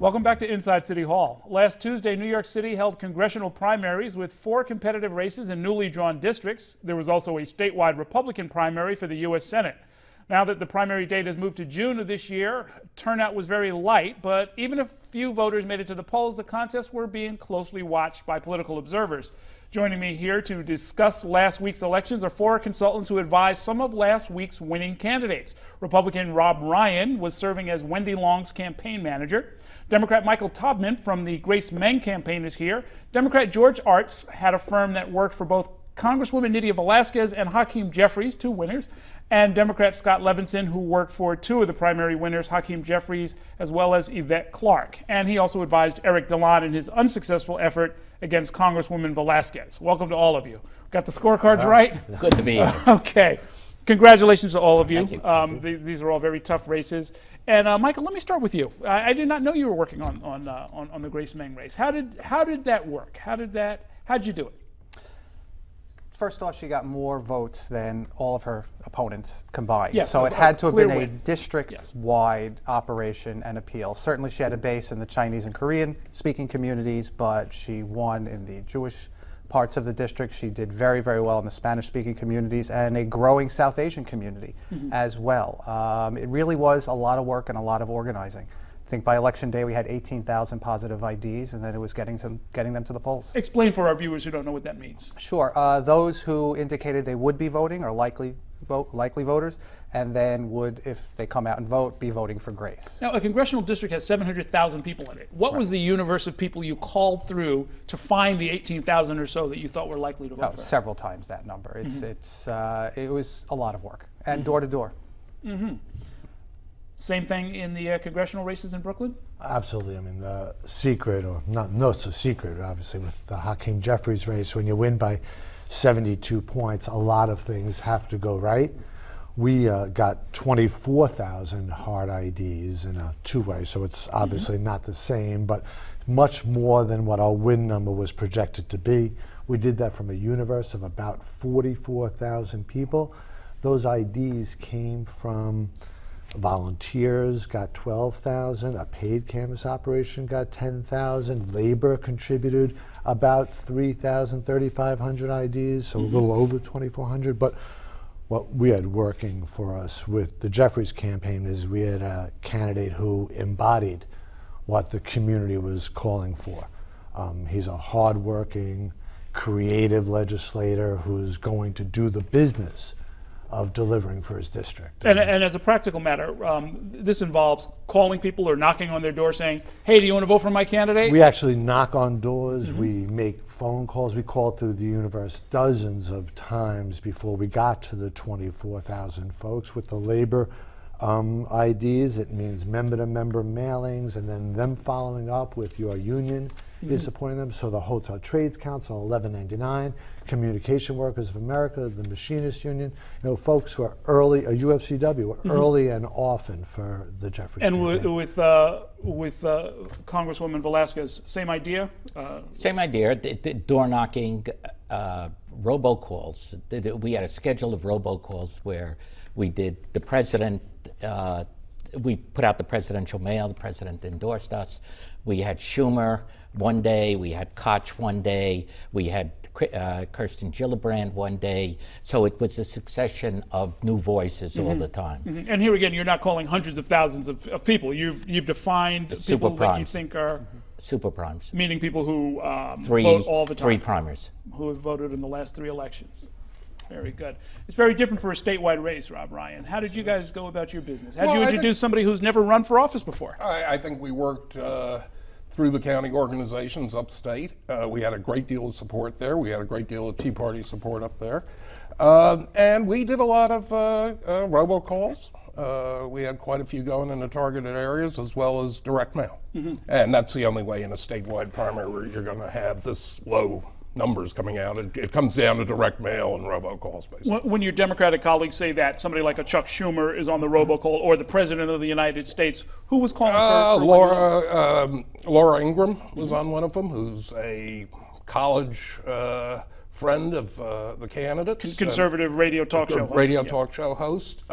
Welcome back to Inside City Hall. Last Tuesday, New York City held congressional primaries with 4 competitive races in newly drawn districts. There was also a statewide Republican primary for the U.S. Senate. Now that the primary date has moved to June of this year, turnout was very light, but even if few voters made it to the polls, the contests were being closely watched by political observers. Joining me here to discuss last week's elections are 4 consultants who advised some of last week's winning candidates. Republican Rob Ryan was serving as Wendy Long's campaign manager. Democrat Michael Taubman from the Grace Meng campaign is here. Democrat George Arts had a firm that worked for both Congresswoman Nydia Velázquez and Hakeem Jeffries, 2 winners, and Democrat Scott Levenson, who worked for 2 of the primary winners, Hakeem Jeffries as well as Yvette Clarke. And he also advised Eric Dallon in his unsuccessful effort against Congresswoman Velázquez. Welcome to all of you. Got the scorecards right? Good to be here. Okay. Congratulations to all of you. Thank you. These are all very tough races. And Michael, let me start with you. I did not know you were working on the Grace Meng race. How did that work? How'd you do it? First off, she got more votes than all of her opponents combined. Yes, so it had to have been a win. district-wide operation and appeal. Certainly she had a base in the Chinese and Korean-speaking communities, but she won in the Jewish parts of the district. She did very, very well in the Spanish-speaking communities and a growing South Asian community as well. It really was a lot of work and a lot of organizing. I think by election day we had 18,000 positive IDs, and then it was getting them to the polls. Explain for our viewers who don't know what that means. Sure. Those who indicated they would be voting are likely voters, and then would, if they come out and vote, be voting for Grace. Now, a congressional district has 700,000 people in it. What was the universe of people you called through to find the 18,000 or so that you thought were likely to vote for? Several times that number. It was a lot of work, and door to door. Same thing in the congressional races in Brooklyn? Absolutely. I mean, the secret, or not so secret, obviously, with the Hakeem Jeffries race, when you win by 72 points, a lot of things have to go right. We got 24,000 hard IDs in a 2-way, so it's obviously not the same, but much more than what our win number was projected to be. We did that from a universe of about 44,000 people. Those IDs came from volunteers, got 12,000, a paid canvas operation got 10,000, labor contributed about 3,000, 3,500 IDs, so a little over 2,400. But what we had working for us with the Jeffries campaign is we had a candidate who embodied what the community was calling for. He's a hardworking, creative legislator who's going to do the business of delivering for his district. And as a practical matter, this involves calling people or knocking on their door saying, hey, do you want to vote for my candidate? We actually knock on doors, we make phone calls, we called through the universe dozens of times before we got to the 24,000 folks. With the labor IDs, it means member-to-member mailings, and then them following up with your union is supporting them. So the Hotel Trades Council, 1199, Communication Workers of America, the Machinists Union, folks who are early, UFCW, were early and often for the Jeffries And campaign. with Congresswoman Velázquez, same idea? Same idea. Door knocking, robocalls. We had a schedule of robocalls where we did the president. We put out the presidential mail. The president endorsed us. We had Schumer one day. We had Koch one day. We had Kirsten Gillibrand one day. So it was a succession of new voices all the time. And here again, you're not calling hundreds of thousands of people. You've defined people that you think are super primes, meaning people who vote all the time. 3 primaries. Who have voted in the last 3 elections. Very good. It's very different for a statewide race, Rob Ryan. How did you guys go about your business? How did you introduce somebody who's never run for office before? I think we worked through the county organizations upstate. We had a great deal of support there. We had a great deal of Tea Party support up there. And we did a lot of robocalls. We had quite a few going in the targeted areas as well as direct mail. And that's the only way in a statewide primary where you're going to have this low numbers coming out. It comes down to direct mail and robocalls, basically. When your Democratic colleagues say that somebody like a Chuck Schumer is on the robocall, or the President of the United States, who was calling for Laura Ingraham was on one of them, who's a college friend of the candidates. Conservative radio talk show host. Talk show host.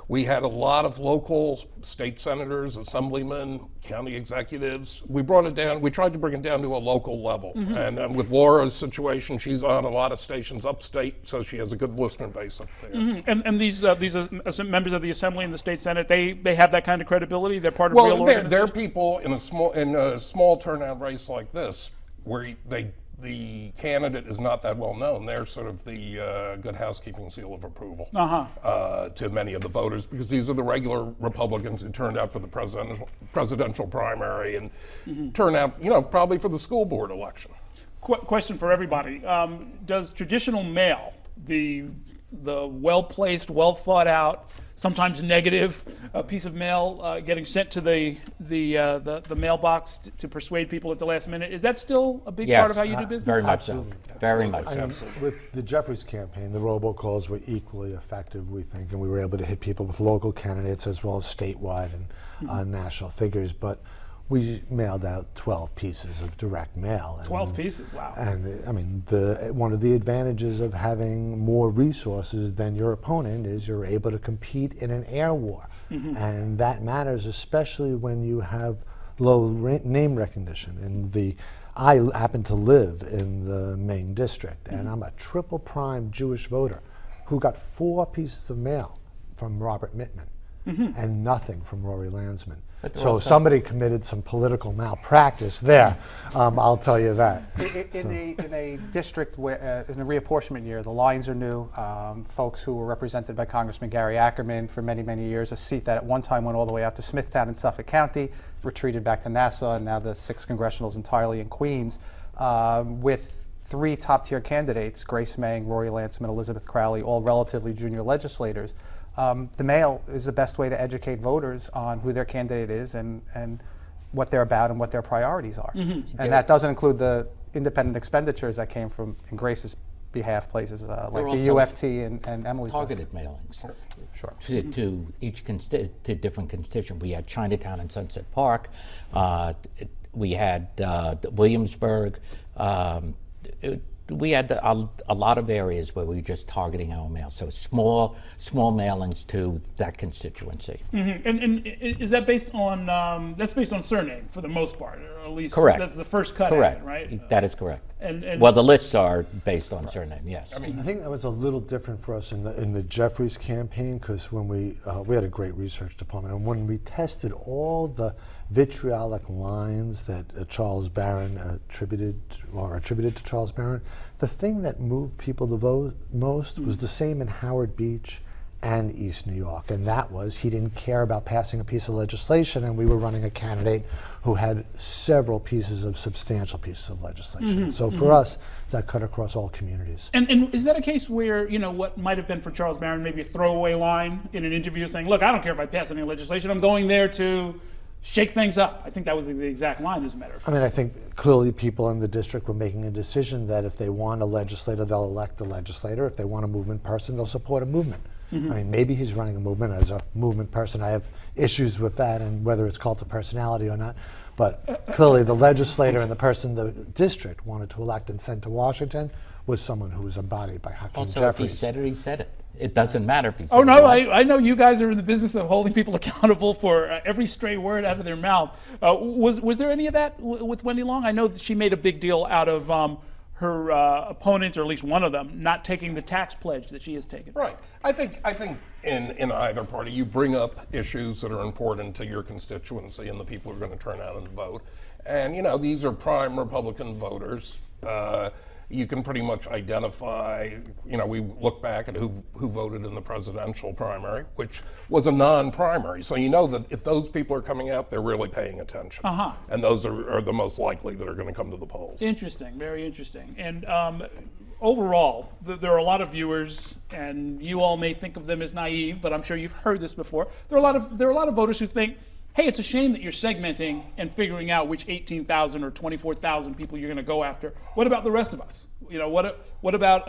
We had a lot of local state senators, assemblymen, county executives. We brought it down. We tried to bring it down to a local level. And with Laura's situation, she's on a lot of stations upstate, so she has a good listener base up there. And these members of the Assembly and the State Senate, they have that kind of credibility? They're part of real organizations? They're people in a small turnout race like this, where the candidate is not that well known. They're sort of the good housekeeping seal of approval to many of the voters, because these are the regular Republicans who turned out for the presidential primary and turn out, probably for the school board election. Question for everybody: does traditional mail, the well-placed, well-thought-out, sometimes negative piece of mail getting sent to the mailbox to persuade people at the last minute, is that still a big part of how you do business? Very much so. Very much so. With the Jeffries campaign, the robocalls were equally effective, we think, and we were able to hit people with local candidates as well as statewide and national figures. But we mailed out 12 pieces of direct mail. 12 pieces, wow. And I mean, one of the advantages of having more resources than your opponent is you're able to compete in an air war. And that matters, especially when you have low name recognition. And I happen to live in the Maine district, and I'm a triple prime Jewish voter who got 4 pieces of mail from Robert Mittman and nothing from Rory Landsman. So somebody committed some political malpractice there, I'll tell you that. In a district where, in a reapportionment year, the lines are new. Folks who were represented by Congressman Gary Ackerman for many, many years, a seat that at one time went all the way out to Smithtown in Suffolk County, retreated back to Nassau, and now the 6th congressional is entirely in Queens, with 3 top-tier candidates, Grace Meng, Rory Landsman, Elizabeth Crowley, all relatively junior legislators. The mail is the best way to educate voters on who their candidate is and what they're about and what their priorities are. And that doesn't include the independent expenditures that came from, in Grace's behalf, places like the UFT and Emily's targeted mailings. Sure. To each to different constituent. We had Chinatown and Sunset Park. We had Williamsburg. We had a lot of areas where we were just targeting our mail, so small mailings to that constituency. And is that based on that's based on surname for the most part, or at least correct? That's the first cut. Correct, at it, right? That is correct. And well, the lists are based on surname. Yes. I think that was a little different for us in the Jeffries campaign, because when we had a great research department, and when we tested all the vitriolic lines that Charles Barron attributed to Charles Barron, the thing that moved people the most was the same in Howard Beach and East New York, and that was he didn't care about passing a piece of legislation, and we were running a candidate who had several substantial pieces of legislation. So for us, that cut across all communities. And is that a case where, what might have been for Charles Barron maybe a throwaway line in an interview saying, look, I don't care if I pass any legislation, I'm going there to shake things up? I think that was the exact line, as a matter of fact. I think clearly people in the district were making a decision that if they want a legislator, they'll elect a legislator. If they want a movement person, they'll support a movement. Maybe he's running a movement as a movement person. I have issues with that, and whether it's cult of personality or not. But clearly the legislator and the person the district wanted to elect and send to Washington was someone who was embodied by Hakeem Jeffries. If he said it, he said it. It doesn't matter if he said it. Oh, no, it. I know you guys are in the business of holding people accountable for every stray word out of their mouth. Was there any of that with Wendy Long? I know that she made a big deal out of her opponents, or at least one of them, not taking the tax pledge that she has taken. Right. I think in either party, you bring up issues that are important to your constituency and the people who are going to turn out and vote. And, these are prime Republican voters. You can pretty much identify, we look back at who voted in the presidential primary, which was a non-primary. So you know that if those people are coming out, they're really paying attention. And those are the most likely that are going to come to the polls. Interesting, very interesting. And overall, there are a lot of viewers, and you all may think of them as naive, but I'm sure you've heard this before. There are a lot of voters who think, hey, it's a shame that you're segmenting and figuring out which 18,000 or 24,000 people you're going to go after. What about the rest of us? What about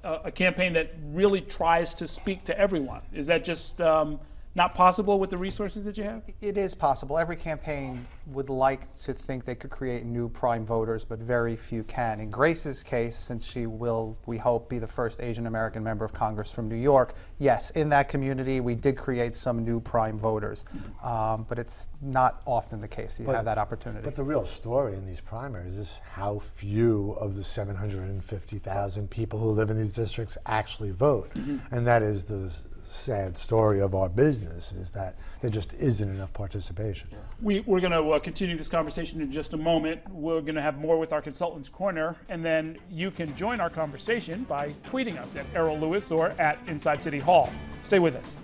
a campaign that really tries to speak to everyone? Is that just not not possible with the resources that you have? It is possible. Every campaign would like to think they could create new prime voters, but very few can. In Grace's case, since she will, we hope, be the first Asian American member of Congress from New York, yes, in that community we did create some new prime voters. But it's not often the case you have that opportunity. But the real story in these primaries is how few of the 750,000 people who live in these districts actually vote. And that is the sad story of our business, is that there just isn't enough participation. We're going to continue this conversation in just a moment. We're going to have more with our Consultants Corner, and then you can join our conversation by tweeting us at Errol Lewis or at Inside City Hall. Stay with us.